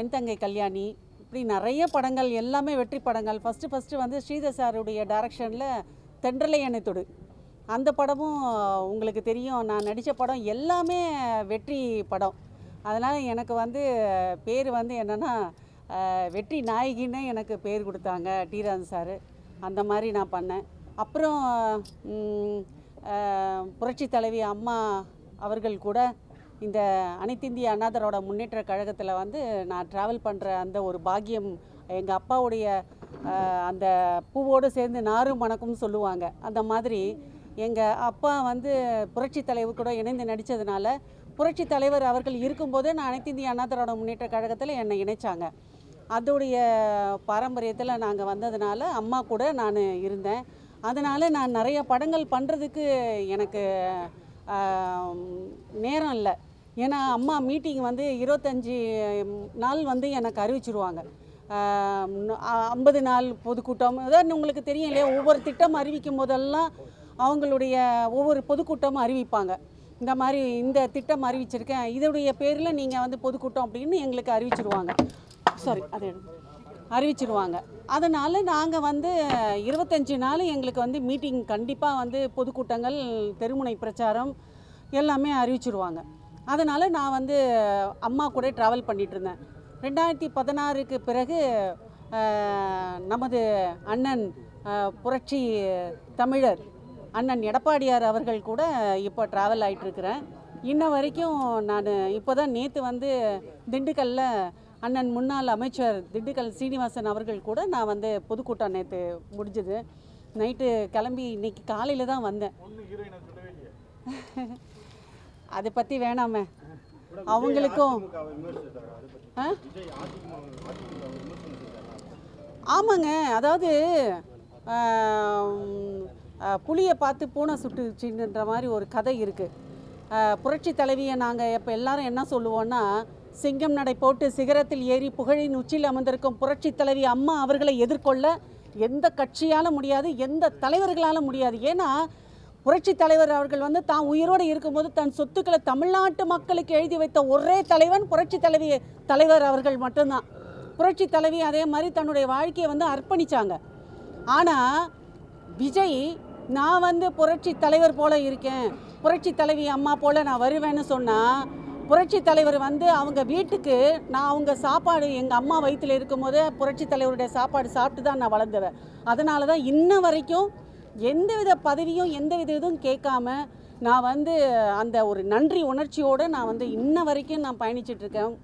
என் தங்கை கல்யாணி, இப்படி நிறைய படங்கள் எல்லாமே வெற்றி படங்கள். ஃபஸ்ட்டு ஸ்ரீதர் சாருடைய டைரக்ஷனில் தென்றலை அணைத்தொடு அந்த படமும் உங்களுக்கு தெரியும். நான் நடித்த படம் எல்லாமே வெற்றி படம். அதனால் எனக்கு பேர் என்னென்னா வெற்றி நாயகின்னு எனக்கு பேர் கொடுத்தாங்க டி ராஜன் சார். அந்த மாதிரி நான் பண்ணேன். அப்புறம் புரட்சி தலைவி அம்மா அவர்கள் கூட இந்த அனைத்திந்திய அண்ணாதரோட முன்னேற்ற கழகத்தில் நான் ட்ராவல் பண்ணுற அந்த ஒரு பாக்கியம் எங்கள் அப்பாவுடைய அந்த பூவோடு சேர்ந்து நாரும் மணக்கும்னு சொல்லுவாங்க. அந்த மாதிரி எங்கள் அப்பா புரட்சி தலைவர் கூட இணைந்து நடித்ததுனால புரட்சி தலைவர் அவர்கள் இருக்கும்போது நான் அனைத்திந்திய அண்ணாதரோட முன்னேற்ற கழகத்தில் என்னை இணைச்சாங்க. அதோடைய பாரம்பரியத்தில் நாங்கள் வந்ததுனால அம்மா கூட நான் இருந்தேன். அதனால் நான் நிறைய படங்கள் பண்ணுறதுக்கு எனக்கு நேரம் இல்லை. ஏன்னா அம்மா மீட்டிங் 25 நாள் எனக்கு அறிவிச்சிருவாங்க. 50 நாள் பொதுக்கூட்டம், அதாவது உங்களுக்கு தெரியும் இல்லையா, ஒவ்வொரு திட்டம் அறிவிக்கும் போதெல்லாம் அவங்களுடைய ஒவ்வொரு பொதுக்கூட்டமும் அறிவிப்பாங்க. இந்த மாதிரி இந்த திட்டம் அறிவிச்சிருக்கேன், இதோடைய பேரில் நீங்கள் பொதுக்கூட்டம் அப்படின்னு எங்களுக்கு அறிவிச்சிருவாங்க. அதனால் நாங்கள் 25 நாள் எங்களுக்கு மீட்டிங் கண்டிப்பாக பொதுக்கூட்டங்கள், தெருமுனை பிரச்சாரம் எல்லாமே அறிவிச்சிருவாங்க. அதனால் நான் அம்மா கூட ட்ராவல் பண்ணிகிட்டு இருந்தேன். 2016க்கு பிறகு நமது அண்ணன் புரட்சி தமிழர் அண்ணன் எடப்பாடியார் அவர்கள் கூட இப்போ ட்ராவல் ஆகிட்டுருக்கிறேன். இன்ன வரைக்கும் நான் இப்போ தான் நேற்று திண்டுக்கல்லில் அண்ணன் முன்னாள் அமைச்சர் திண்டுக்கல் சீனிவாசன் அவர்கள் கூட நான் பொதுக்கூட்டம் நேற்று முடிஞ்சது. நைட்டு கிளம்பி இன்னைக்கு காலையில் தான் வந்தேன். அதை பற்றி வேணாமே, அவங்களுக்கும் ஆமாங்க. அதாவது புளியை பார்த்து பூனை சுட்டுச்சுன்ற மாதிரி ஒரு கதை இருக்குது. புரட்சி தலைவியை நாங்கள் இப்போ எல்லாரும் என்ன சொல்லுவோன்னா, சிங்கம் நடை போட்டு சிகரத்தில் ஏறி புகழின் உச்சியில் அமர்ந்திருக்கும் புரட்சி தலைவி அம்மா அவர்களை எதிர்கொள்ள எந்த கட்சியால் முடியாது, எந்த தலைவர்களால் முடியாது. ஏன்னா புரட்சி தலைவர் அவர்கள் தான் உயிரோடு இருக்கும்போது தன் சொத்துக்களை தமிழ்நாட்டு மக்களுக்கு எழுதி வைத்த ஒரே தலைவன் புரட்சி தலைவர் அவர்கள் மட்டும்தான். புரட்சி தலைவி அதே மாதிரி தன்னுடைய வாழ்க்கையை அர்ப்பணித்தாங்க. ஆனால் விஜய் நான் புரட்சி தலைவர் போல் இருக்கேன், புரட்சி தலைவி அம்மா போல் நான் வருவேன்னு சொன்னால், புரட்சி தலைவர் அவங்க வீட்டுக்கு நான் அவங்க சாப்பாடு எங்கள் அம்மா வயிற்றில் இருக்கும்போது புரட்சி தலைவருடைய சாப்பாடு சாப்பிட்டு தான் நான் வளர்ந்தவன். அதனால தான் இன்ன வரைக்கும் எந்தவித பதவியும் எந்தவித இதுவும் கேட்காம நான் அந்த ஒரு நன்றி உணர்ச்சியோடு நான் இன்ன வரைக்கும் நான் பயணிச்சிட்ருக்கேன்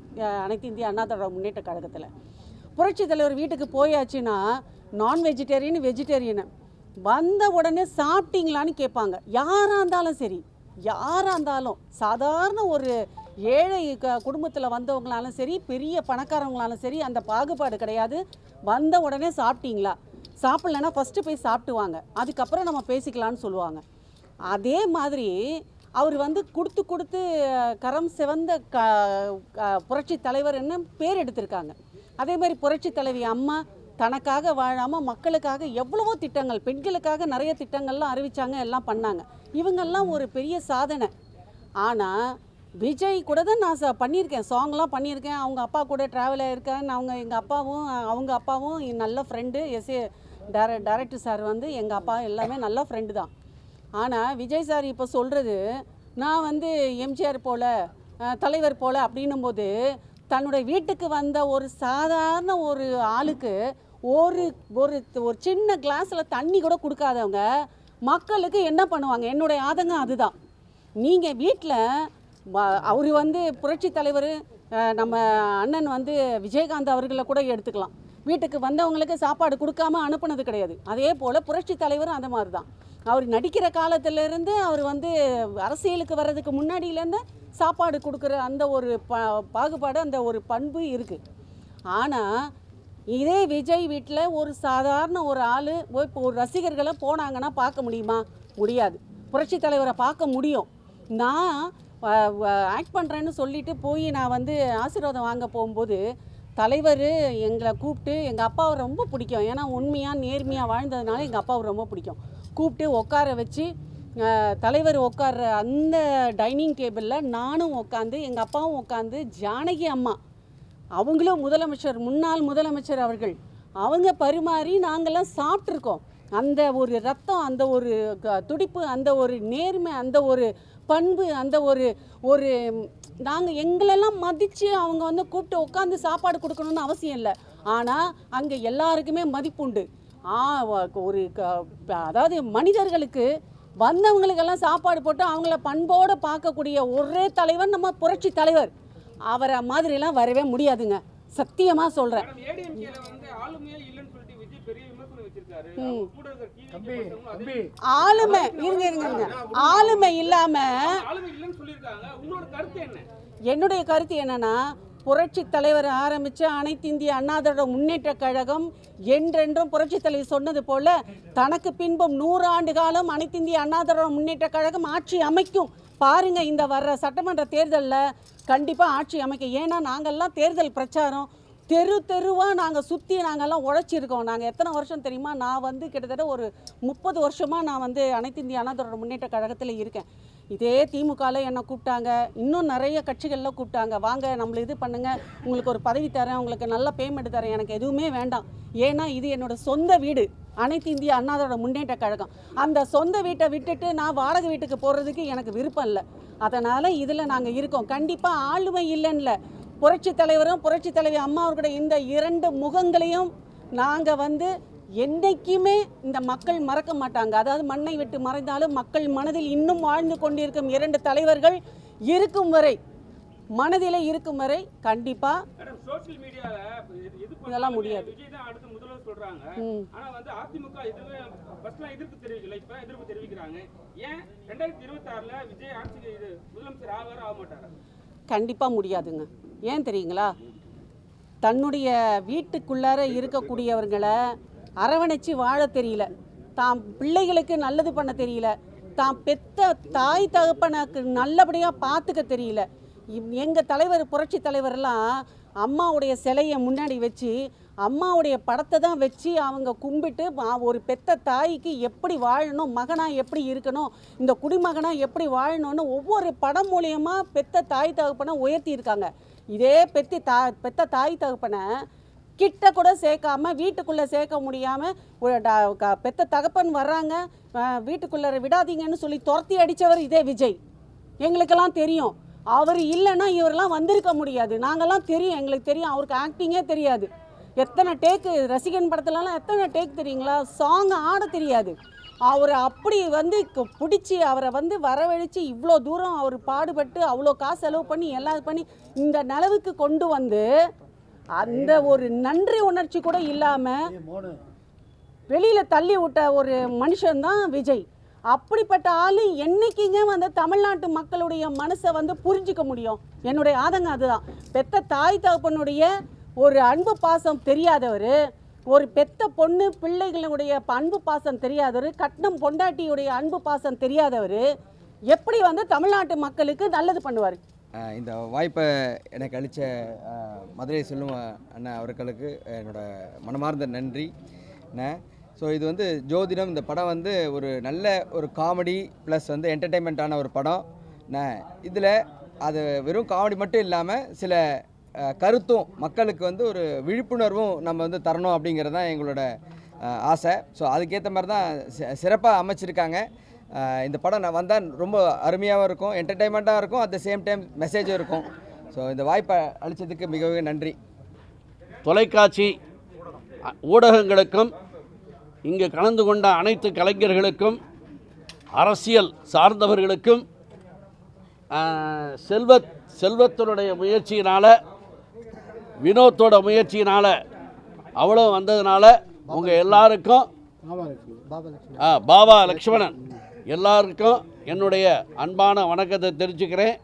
அனைத்து இந்திய அண்ணா திராவிட முன்னேற்ற கழகத்தில். புரட்சி தலைவர் வீட்டுக்கு போயாச்சுன்னா நான் வெஜிடேரியன் வெஜிடேரியனு வந்த உடனே சாப்பிட்டீங்களான்னு கேட்பாங்க. யாராக இருந்தாலும் சரி, யாராக இருந்தாலும், சாதாரண ஒரு ஏழை குடும்பத்தில் வந்தவங்களாலும் சரி, பெரிய பணக்காரவங்களாலும் சரி, அந்த பாகுபாடு கிடையாது. வந்த உடனே சாப்பிட்டீங்களா, சாப்பிட்லன்னா ஃபஸ்ட்டு போய் சாப்பிட்டுவாங்க, அதுக்கப்புறம் நம்ம பேசிக்கலான்னு சொல்லுவாங்க. அதே மாதிரி அவர் கொடுத்து கரம் சிவந்த புரட்சி தலைவர் என்ன பேர் எடுத்திருக்காங்க. அதே மாதிரி புரட்சி தலைவி அம்மா தனக்காக வாழாமல் மக்களுக்காக எவ்வளவோ திட்டங்கள், பெண்களுக்காக நிறைய திட்டங்கள்லாம் அறிவித்தாங்க, எல்லாம் பண்ணாங்க. இவங்கெல்லாம் ஒரு பெரிய சாதனை. ஆனால் விஜய் கூட தான் நான் பண்ணியிருக்கேன், சாங்லாம் பண்ணியிருக்கேன், அவங்க அப்பா கூட ட்ராவல் ஆகியிருக்கேன். அவங்க அப்பாவும் நல்ல ஃப்ரெண்டு. டைரக்டர் சார் எங்கள் அப்பா எல்லாமே நல்ல ஃப்ரெண்டு தான். ஆனால் விஜய் சார் இப்போ சொல்கிறது, நான் எம்ஜிஆர் போல் தலைவர் போல் அப்படின்னும் போது தன்னுடைய வீட்டுக்கு வந்த ஒரு சாதாரண ஒரு ஆளுக்கு ஒரு ஒரு ஒரு சின்ன கிளாஸில் தண்ணி கூட கொடுக்காதவங்க மக்களுக்கு என்ன பண்ணுவாங்க? என்னுடைய ஆதங்கம் அதுதான். நீங்கள் வீட்டில் அவர் புரட்சி தலைவர் நம்ம அண்ணன் விஜயகாந்த் அவர்களை கூட எடுத்துக்கலாம். வீட்டுக்கு வந்தவங்களுக்கு சாப்பாடு கொடுக்காம அனுப்புனது கிடையாது. அதே போல் புரட்சி தலைவரும் அந்த மாதிரி தான். அவர் நடிக்கிற காலத்திலேருந்து அவர் வந்து அரசியலுக்கு வர்றதுக்கு முன்னாடியிலேருந்து சாப்பாடு கொடுக்குற அந்த ஒரு பாகுபாடு, அந்த ஒரு பண்பு இருக்குது. ஆனால் இதே விஜய் வீட்டில் ஒரு சாதாரண ஒரு ஆள் இப்போ ஒரு ரசிகர்களை போனாங்கன்னா பார்க்க முடியுமா? முடியாது. புரட்சி தலைவரை பார்க்க முடியும். நான் ஆக்ட் பண்ணுறேன்னு சொல்லிட்டு போய் நான் வந்து ஆசீர்வாதம் வாங்க போகும்போது தலைவர் எங்களை கூப்பிட்டு, எங்கள் அப்பாவை ரொம்ப பிடிக்கும், ஏன்னா உண்மையாக நேர்மையாக வாழ்ந்ததுனால எங்கள் அப்பாவை ரொம்ப பிடிக்கும், கூப்பிட்டு உட்கார வச்சு தலைவர் உட்கார்ற அந்த டைனிங் டேபிளில் நானும் உட்காந்து, எங்கள் அப்பாவும் உட்காந்து, ஜானகி அம்மா அவங்களும் முதலமைச்சர், முன்னாள் முதலமைச்சர் அவர்கள், அவங்க பரிமாறி நாங்கள்லாம் சாப்பிட்ருக்கோம். அந்த ஒரு ரத்தம், அந்த ஒரு துடிப்பு, அந்த ஒரு நேர்மை, அந்த ஒரு பண்பு, அந்த ஒரு நாங்கள் எங்களெல்லாம் மதித்து அவங்க வந்து கூப்பிட்டு உட்காந்து சாப்பாடு கொடுக்கணுன்னு அவசியம் இல்லை. ஆனால் அங்கே எல்லாருக்குமே மதிப்புண்டு. ஒரு அதாவது மனிதர்களுக்கு வந்தவங்களுக்கெல்லாம் சாப்பாடு போட்டு அவங்கள பண்போடு பார்க்கக்கூடிய ஒரே தலைவர் நம்ம புரட்சி தலைவர். அவரை மாதிரிலாம் வரவே முடியாதுங்க, சத்தியமாக சொல்கிறேன். ஆளுமை இருங்க ஆளுமை இல்லாம என்னுடைய கருத்து என்னன்னா, புரட்சி தலைவர் ஆரம்பிச்ச அனைத்து இந்திய அண்ணா திராவிட முன்னேற்ற கழகம் என்றென்றும் புரட்சி தலைவர் சொன்னது போல தனக்கு பின்பும் 100 ஆண்டு காலம் அனைத்து இந்திய அண்ணா திராவிட முன்னேற்ற கழகம் ஆட்சி அமைக்கும். பாருங்க, இந்த வர்ற சட்டமன்ற தேர்தலில் கண்டிப்பாக ஆட்சி அமைக்கும். ஏன்னா நாங்கள்லாம் தேர்தல் பிரச்சாரம் தெருவாக நாங்கள் சுற்றி நாங்கள்லாம் உழைச்சிருக்கோம். நாங்கள் எத்தனை வருஷம் தெரியுமா? நான் வந்து கிட்டத்தட்ட ஒரு 30 வருஷமாக நான் வந்து அனைத்து இந்திய அண்ணா திராவிட முன்னேற்ற கழகத்தில் இருக்கேன். இதே திமுகவில் என்னை கூப்பிட்டாங்க, இன்னும் நிறைய கட்சிகளில் கூப்பிட்டாங்க, வாங்க நம்மளை இது பண்ணுங்கள், உங்களுக்கு ஒரு பதவி தரேன், உங்களுக்கு நல்ல பேமெண்ட் தரேன். எனக்கு எதுவுமே வேண்டாம். ஏன்னா இது என்னோடய சொந்த வீடு, அனைத்து இந்திய அண்ணா திராவிட முன்னேற்ற கழகம். அந்த சொந்த வீட்டை விட்டுட்டு நான் வாடகை வீட்டுக்கு போகிறதுக்கு எனக்கு விருப்பம் இல்லை. அதனால் இதில் நாங்கள் இருக்கோம். கண்டிப்பாக ஆளுமை இல்லைன்னு, புரட்சி தலைவரும் புரட்சி தலைவி அம்மா அவர்களுடைய இந்த 2 முகங்களையும் நாங்கள் வந்து என்றைக்குமே இந்த மக்கள் மறக்க மாட்டாங்க. அதாவது மண்ணை விட்டு மறைந்தாலும் மக்கள் மனதில் இன்னும் வாழ்ந்து கொண்டிருக்கும் 2 தலைவர்கள் இருக்கும் வரை, மனதில் இருக்கும் வரை கண்டிப்பாக இதெல்லாம் முடியாது. கண்டிப்பாக முடியாதுங்க. ஏன் தெரியுங்களா? தன்னுடைய வீட்டுக்குள்ளார இருக்கக்கூடியவர்களை அரவணைச்சு வாழ தெரியல, தாம் பிள்ளைகளுக்கு நல்லது பண்ண தெரியல, தாம் பெத்த தாய் தகப்பனுக்கு நல்லபடியாக பார்த்துக்க தெரியல. எங்கள் தலைவர் புரட்சி தலைவரெல்லாம் அம்மாவுடைய சிலையை முன்னாடி வச்சு, அம்மாவுடைய படத்தை தான் வச்சு அவங்க கும்பிட்டு ஒரு பெத்த தாய்க்கு எப்படி வாழணும், மகனாக எப்படி இருக்கணும், இந்த குடிமகனாக எப்படி வாழணும்னு ஒவ்வொரு படம் மூலியமாக பெத்த தாய் தகப்பனை உயர்த்தி இருக்காங்க. இதே பெத்த தாய் தகப்பனை கிட்ட கூட சேர்க்காம, வீட்டுக்குள்ளே சேர்க்க முடியாமல், பெத்த தகப்பன் வர்றாங்க வீட்டுக்குள்ளே விடாதீங்கன்னு சொல்லி துரத்தி அடித்தவர் இதே விஜய். எங்களுக்கெல்லாம் தெரியும், அவர் இல்லைன்னா இவரெல்லாம் வந்திருக்க முடியாது. நாங்கள்லாம் தெரியும், எங்களுக்கு தெரியும். அவருக்கு ஆக்டிங்கே தெரியாது. எத்தனை டேக்கு ரசிகன் படத்துலலாம் எத்தனை டேக் தெரியுங்களா? சாங் ஆட தெரியாது. அவரை அப்படி வந்து பிடிச்சி அவரை வந்து வரவழைச்சி இவ்வளோ தூரம் அவர் பாடுபட்டு அவ்வளோ காசு செலவு பண்ணி எல்லாம் பண்ணி இந்த நிலவுக்கு கொண்டு வந்து அந்த ஒரு நன்றி உணர்ச்சி கூட இல்லாமல் வெளியில் தள்ளி விட்ட ஒரு மனுஷன்தான் விஜய். அப்படிப்பட்ட ஆள் என்னைக்குங்க வந்து தமிழ்நாட்டு மக்களுடைய மனசை வந்து புரிஞ்சிக்க முடியும்? என்னுடைய ஆதங்கம் அதுதான். பெத்த தாய் தகப்பனுடைய ஒரு அன்பு பாசம் தெரியாதவர், ஒரு பெத்த பொண்ணு பிள்ளைகளுடைய அன்பு பாசம் தெரியாதவர், கட்னம் பொண்டாட்டியுடைய அன்பு பாசம் தெரியாதவர் எப்படி வந்து தமிழ்நாட்டு மக்களுக்கு நல்லது பண்ணுவார்? இந்த வாய்ப்பை எனக்கு அளித்த மதுரை செல்வம் அண்ணா அவர்களுக்கு என்னோட மனமார்ந்த நன்றி அண்ணா. ஸோ இது வந்து ஜோதிடம், இந்த படம் வந்து ஒரு நல்ல ஒரு காமெடி ப்ளஸ் வந்து என்டர்டெயின்மெண்ட்டான ஒரு படம் அண்ணா. இதில் அது வெறும் காமெடி மட்டும் இல்லாமல் சில கருத்தும் மக்களுக்கு வந்து ஒரு விழிப்புணர்வும் நம்ம வந்து தரணும் அப்படிங்கிறது தான் எங்களோட ஆசை. ஸோ அதுக்கேற்ற மாதிரி தான் சிறப்பாக அமைச்சிருக்காங்க. இந்த படம் நான் வந்தால் ரொம்ப அருமையாகவும் இருக்கும், என்டர்டெயின்மெண்ட்டாக இருக்கும், அட் த சேம் டைம் மெசேஜும் இருக்கும். ஸோ இந்த வாய்ப்பை அளித்ததுக்கு மிகவும் நன்றி. தொலைக்காட்சி ஊடகங்களுக்கும் இங்கு கலந்து கொண்ட அனைத்து கலைஞர்களுக்கும் அரசியல் சார்ந்தவர்களுக்கும் செல்வத்தினுடைய முயற்சியினால், வினோத்தோட முயற்சியினால் அவ்வளோ வந்ததுனால உங்கள் எல்லாருக்கும் பாபா லக்ஷ்மணன் எல்லாருக்கும் என்னுடைய அன்பான வணக்கத்தை தெரிஞ்சுக்கிறேன்.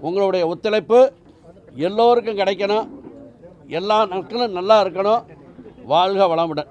உங்களுடைய ஒத்துழைப்பு எல்லோருக்கும் கிடைக்கணும், எல்லா நாட்களும் நல்லா இருக்கணும். வாழ்க வளமுடன்.